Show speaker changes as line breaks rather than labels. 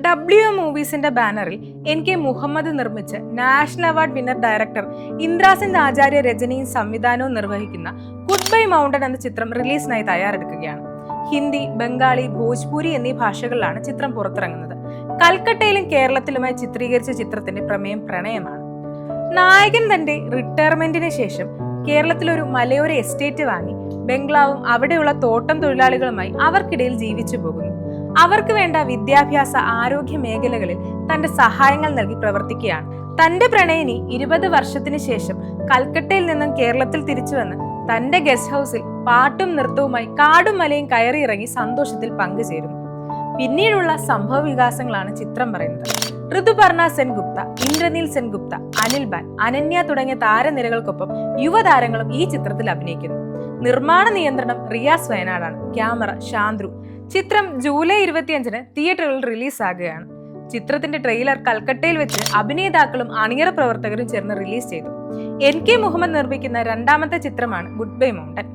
WM മൂവീസിന്റെ ബാനറിൽ NK Muhammad നിർമ്മിച്ച് national award winner director ഇന്ദ്രാസിൻ ആചാര്യ രചനയും സംവിധാനവും നിർവഹിക്കുന്ന ഗുഡ് ബൈ മൗണ്ടൻ എന്ന ചിത്രം റിലീസിനായി തയ്യാറെടുക്കുകയാണ്. ഹിന്ദി, ബംഗാളി, ഭോജ്പൂരി എന്നീ ഭാഷകളിലാണ് ചിത്രം പുറത്തിറങ്ങുന്നത്. കൽക്കട്ടയിലും കേരളത്തിലുമായി ചിത്രീകരിച്ച ചിത്രത്തിന്റെ പ്രമേയം പ്രണയമാണ്. നായകൻ തന്റെ റിട്ടയർമെന്റിന് ശേഷം കേരളത്തിലൊരു മലയോര എസ്റ്റേറ്റ് വാങ്ങി ബംഗ്ലാവും അവിടെയുള്ള തോട്ടം തൊഴിലാളികളുമായി അവർക്കിടയിൽ ജീവിച്ചു പോകുന്നു. അവർക്ക് വേണ്ട വിദ്യാഭ്യാസ, ആരോഗ്യ മേഖലകളിൽ തന്റെ സഹായങ്ങൾ നൽകി പ്രവർത്തിക്കുകയാണ്. തന്റെ പ്രണയിനി 20 വർഷത്തിന് ശേഷം കൽക്കട്ടയിൽ നിന്നും കേരളത്തിൽ തിരിച്ചു വന്ന് തന്റെ ഗസ്റ്റ് ഹൗസിൽ പാട്ടും നൃത്തവുമായി കാടും മലയും കയറിയിറങ്ങി സന്തോഷത്തിൽ പങ്കുചേരുന്നു. പിന്നീടുള്ള സംഭവ വികാസങ്ങളാണ് ചിത്രം പറയുന്നത്. ഋതുപർണ സെൻഗുപ്ത, ഇന്ദ്രനീൽ സെൻഗുപ്ത, അനിൽ ബാൻ, അനന്യ തുടങ്ങിയ താരനിരകൾക്കൊപ്പം യുവതാരങ്ങളും ഈ ചിത്രത്തിൽ അഭിനയിക്കുന്നു. നിർമ്മാണ നിയന്ത്രണം റിയാസ് വയനാടാണ്. ക്യാമറ ശാന്ത്രു. ചിത്രം ജൂലൈ 25-ന് തിയേറ്ററുകളിൽ റിലീസാകുകയാണ്. ചിത്രത്തിന്റെ ട്രെയിലർ കൽക്കട്ടയിൽ വെച്ച് അഭിനേതാക്കളും അണിയറ പ്രവർത്തകരും ചേർന്ന് റിലീസ് ചെയ്തു. NK മുഹമ്മദ് നിർമ്മിക്കുന്ന രണ്ടാമത്തെ ചിത്രമാണ് ഗുഡ് ബൈ മൗണ്ടൻ.